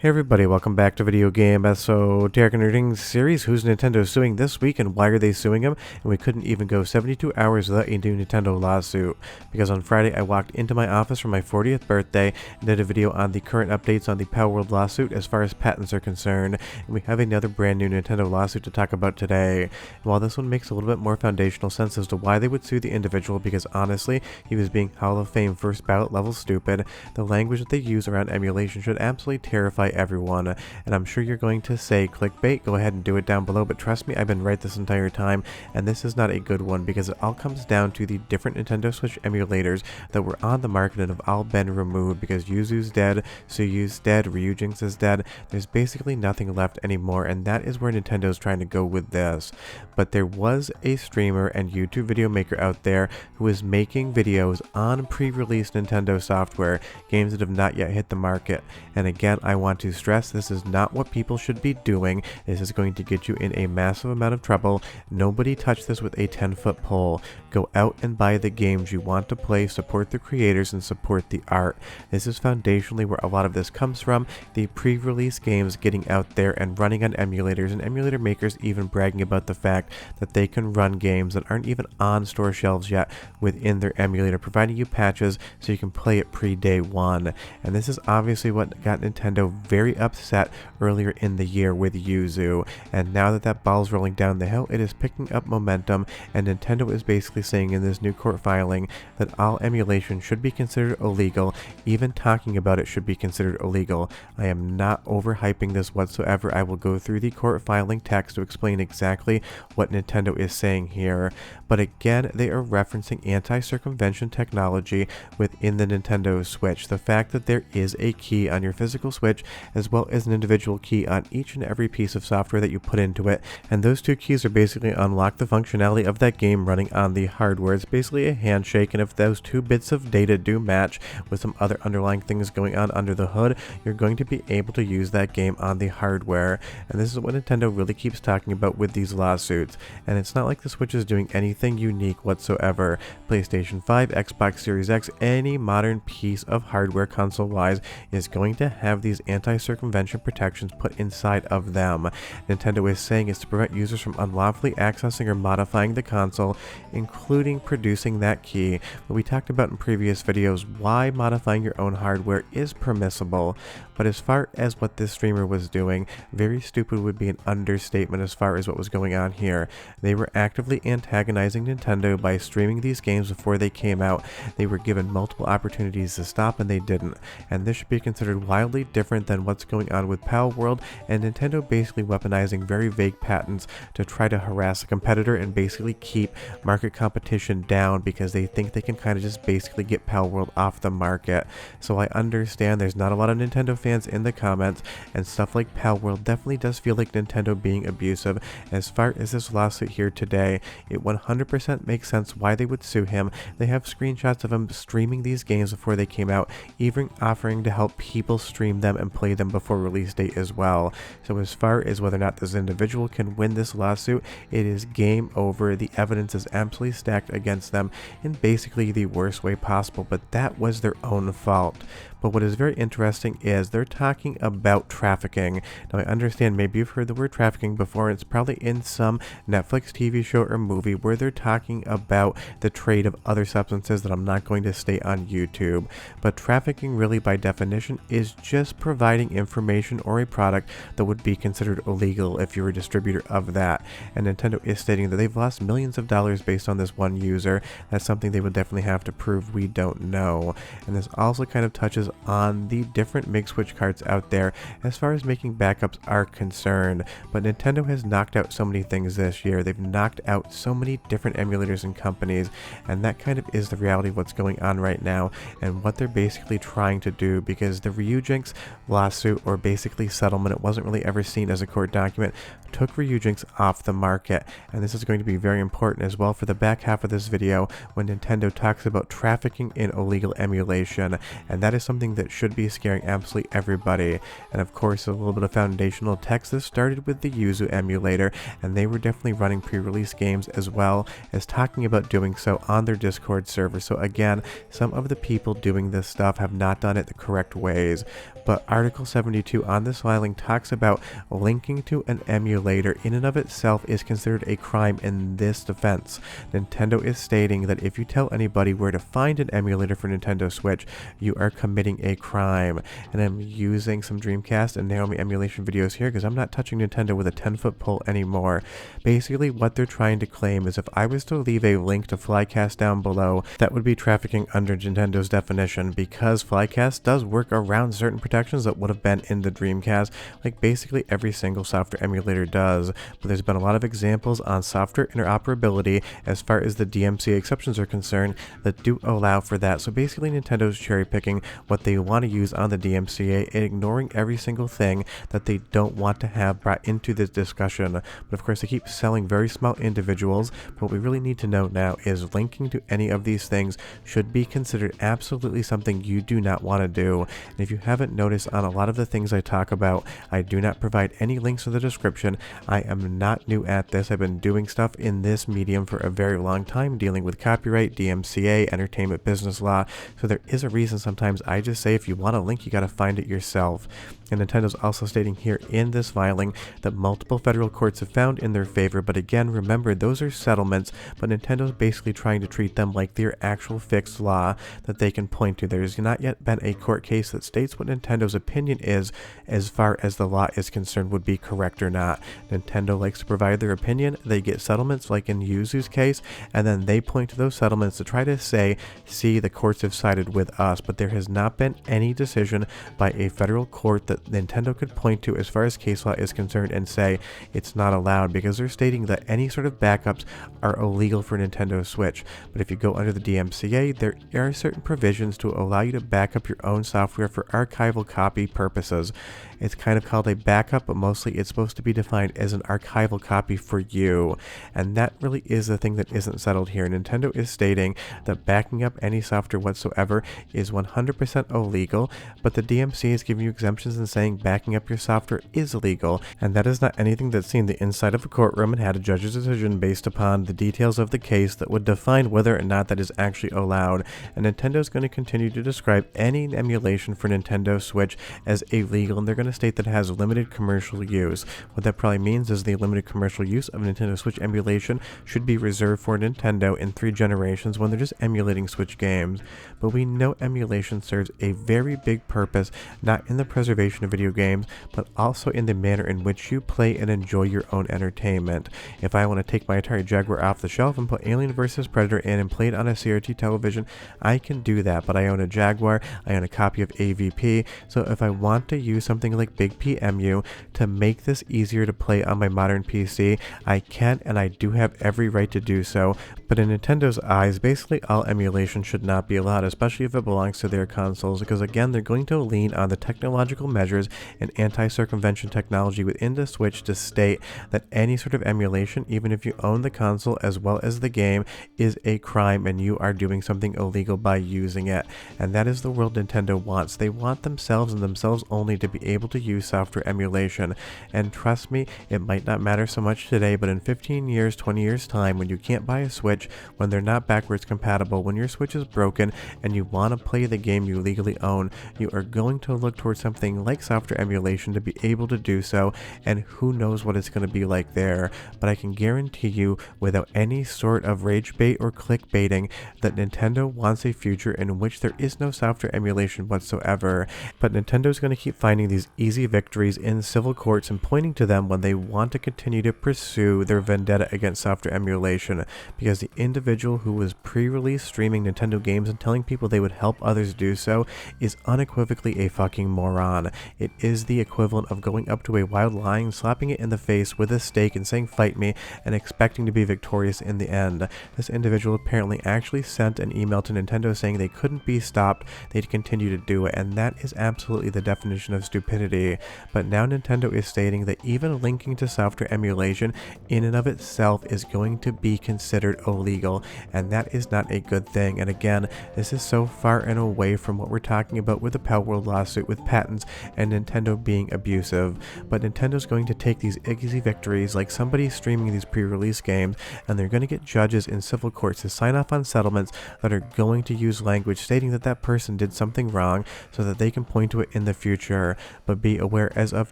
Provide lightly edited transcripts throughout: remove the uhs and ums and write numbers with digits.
Hey everybody, welcome back to Video Game Esoteric Nerding series. Who's Nintendo suing this week and why are they suing them? And we couldn't even go 72 hours without a new Nintendo lawsuit. Because on Friday I walked into my office for my 40th birthday and did a video on the current updates on the Palworld lawsuit as far as patents are concerned. And we have another brand new Nintendo lawsuit to talk about today. And while this one makes a little bit more foundational sense as to why they would sue the individual, because honestly, he was being Hall of Fame first ballot level stupid, the language that they use around emulation should absolutely terrify everyone. And I'm sure you're going to say clickbait, go ahead and do it down below, but trust me, I've been right this entire time, and this is not a good one because it all comes down to the different Nintendo Switch emulators that were on the market and have all been removed because Yuzu's dead, Suyu's dead, Ryujinx is dead. There's basically nothing left anymore, and that is where Nintendo's trying to go with this. But there was a streamer and YouTube video maker out there who is making videos on pre-released Nintendo software, games that have not yet hit the market. And again, I want to stress this is not what people should be doing. This is going to get you in a massive amount of trouble. Nobody touch this with a 10-foot pole. Go out and buy the games you want to play, support the creators, and support the art. This is foundationally where a lot of this comes from. The pre-release games getting out there and running on emulators, and emulator makers even bragging about the fact that they can run games that aren't even on store shelves yet within their emulator, providing you patches so you can play it pre-day one. And this is obviously what got Nintendo very upset earlier in the year with Yuzu, and now that that ball's rolling down the hill, it is picking up momentum, and Nintendo is basically saying in this new court filing that all emulation should be considered illegal. Even talking about it should be considered illegal. I am not overhyping this whatsoever. I will go through the court filing text to explain exactly what Nintendo is saying here, but again, they are referencing anti-circumvention technology within the Nintendo Switch. The fact that there is a key on your physical Switch as well as an individual key on each and every piece of software that you put into it, and those two keys are basically unlock the functionality of that game running on the hardware. It's basically a handshake, and if those two bits of data do match with some other underlying things going on under the hood, you're going to be able to use that game on the hardware. And this is what Nintendo really keeps talking about with these lawsuits, and it's not like the Switch is doing anything unique whatsoever. PlayStation 5, Xbox Series X, any modern piece of hardware console-wise is going to have these anti-circumvention protections put inside of them. Nintendo is saying it's to prevent users from unlawfully accessing or modifying the console, including producing that key. But we talked about in previous videos why modifying your own hardware is permissible, but as far as what this streamer was doing, very stupid would be an understatement as far as what was going on here. They were actively antagonizing Nintendo by streaming these games before they came out. They were given multiple opportunities to stop and they didn't, and this should be considered wildly different than what's going on with Palworld, and Nintendo basically weaponizing very vague patents to try to harass a competitor and basically keep market competition down because they think they can kind of just basically get Palworld off the market. So I understand there's not a lot of Nintendo fans in the comments, and stuff like Palworld definitely does feel like Nintendo being abusive. As far as this lawsuit here today, it 100% makes sense why they would sue him. They have screenshots of him streaming these games before they came out, even offering to help people stream them and play them before release date as well. So as far as whether or not this individual can win this lawsuit, it is game over. The evidence is absolutely stacked against them in basically the worst way possible, but that was their own fault. But what is very interesting is they're talking about trafficking. Now I understand maybe you've heard the word trafficking before. It's probably in some Netflix TV show or movie where they're talking about the trade of other substances that I'm not going to state on YouTube. But trafficking really by definition is just providing information or a product that would be considered illegal if you're a distributor of that. And Nintendo is stating that they've lost millions of dollars based on this one user. That's something they would definitely have to prove. We don't know. And this also kind of touches on the different MIG switch cards out there as far as making backups are concerned. But Nintendo has knocked out so many things this year. They've knocked out so many different emulators and companies, and that kind of is the reality of what's going on right now and what they're basically trying to do, because the Ryujinx lawsuit, or basically settlement, it wasn't really ever seen as a court document, took Ryujinx off the market. And this is going to be very important as well for the back half of this video when Nintendo talks about trafficking in illegal emulation, and that is something something that should be scaring absolutely everybody. And of course, a little bit of foundational text. This started with the Yuzu emulator, and they were definitely running pre-release games as well as talking about doing so on their Discord server. So again, some of the people doing this stuff have not done it the correct ways. But Article 72 on this filing talks about linking to an emulator in and of itself is considered a crime in this defense. Nintendo is stating that if you tell anybody where to find an emulator for Nintendo Switch, you are committing a crime. And I'm using some Dreamcast and Naomi emulation videos here because I'm not touching Nintendo with a 10-foot pole anymore. Basically, what they're trying to claim is if I was to leave a link to Flycast down below, that would be trafficking under Nintendo's definition, because Flycast does work around certain protections that would have been in the Dreamcast, like basically every single software emulator does. But there's been a lot of examples on software interoperability as far as the DMCA exceptions are concerned that do allow for that. So basically Nintendo's cherry picking what they want to use on the DMCA and ignoring every single thing that they don't want to have brought into this discussion. But of course they keep selling very small individuals. But what we really need to know now is linking to any of these things should be considered absolutely something you do not want to do. And if you haven't noticed on a lot of the things I talk about, I do not provide any links in the description. I am not new at this. I've been doing stuff in this medium for a very long time, dealing with copyright, DMCA, entertainment business law. So there is a reason sometimes I just say if you want a link, you got to find it yourself. And Nintendo's also stating here in this filing that multiple federal courts have found in their favor, but again, remember, those are settlements, but Nintendo's basically trying to treat them like they're actual fixed law that they can point to. There's not yet been a court case that states what Nintendo's opinion is as far as the law is concerned would be correct or not. Nintendo likes to provide their opinion, they get settlements like in Yuzu's case, and then they point to those settlements to try to say, see, the courts have sided with us, but there has not been any decision by a federal court that Nintendo could point to as far as case law is concerned and say it's not allowed, because they're stating that any sort of backups are illegal for Nintendo Switch. But if you go under the DMCA, there are certain provisions to allow you to back up your own software for archival copy purposes. It's kind of called a backup, but mostly it's supposed to be defined as an archival copy for you. And that really is the thing that isn't settled here. Nintendo is stating that backing up any software whatsoever is 100% illegal, but the DMCA is giving you exemptions and saying backing up your software is illegal. And that is not anything that's seen the inside of a courtroom and had a judge's decision based upon the details of the case that would define whether or not that is actually allowed. And Nintendo is going to continue to describe any emulation for Nintendo Switch as illegal, and they're going to state that it has limited commercial use. What that probably means is the limited commercial use of Nintendo Switch emulation should be reserved for Nintendo in 3 generations when they're just emulating Switch games. But we know emulation serves a very big purpose, not in the preservation of video games, but also in the manner in which you play and enjoy your own entertainment. If I want to take my Atari Jaguar off the shelf and put Alien vs. Predator in and play it on a CRT television, I can do that, but I own a Jaguar, I own a copy of AVP, so if I want to use something like Big PMU to make this easier to play on my modern PC, I can, and I do have every right to do so. But in Nintendo's eyes, basically all emulation should not be allowed, especially if it belongs to their consoles, because again, they're going to lean on the technological measures and anti-circumvention technology within the Switch to state that any sort of emulation, even if you own the console as well as the game, is a crime and you are doing something illegal by using it. And that is the world Nintendo wants. They want themselves and themselves only to be able to use software emulation. And trust me, it might not matter so much today, but in 15 years, 20 years time, when you can't buy a Switch, when they're not backwards compatible, when your Switch is broken and you want to play the game you legally own, you are going to look towards something like software emulation to be able to do so, and who knows what it's going to be like there. But I can guarantee you, without any sort of rage bait or clickbaiting, that Nintendo wants a future in which there is no software emulation whatsoever. But Nintendo's going to keep finding these easy victories in civil courts and pointing to them when they want to continue to pursue their vendetta against software emulation, because the individual who was pre-release streaming Nintendo games and telling people they would help others do so is unequivocally a fucking moron. It is the equivalent of going up to a wild lion, slapping it in the face with a stake and saying fight me, and expecting to be victorious in the end. This individual apparently actually sent an email to Nintendo saying they couldn't be stopped, they'd continue to do it, and that is absolutely the definition of stupidity. But now Nintendo is stating that even linking to software emulation in and of itself is going to be considered illegal, and that is not a good thing. And again, this is so far and away from what what we're talking about with the Palworld lawsuit with patents and Nintendo being abusive. But Nintendo's going to take these easy victories like somebody streaming these pre-release games, and they're going to get judges in civil courts to sign off on settlements that are going to use language stating that that person did something wrong so that they can point to it in the future. But be aware, as of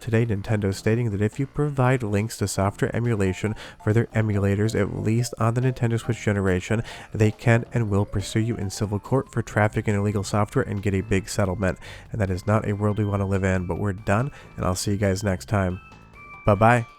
today, Nintendo's stating that if you provide links to software emulation for their emulators, at least on the Nintendo Switch generation, they can and will pursue you in civil court for traffic in illegal software and get a big settlement. And that is not a world we want to live in, but we're done, and I'll see you guys next time. Bye-bye.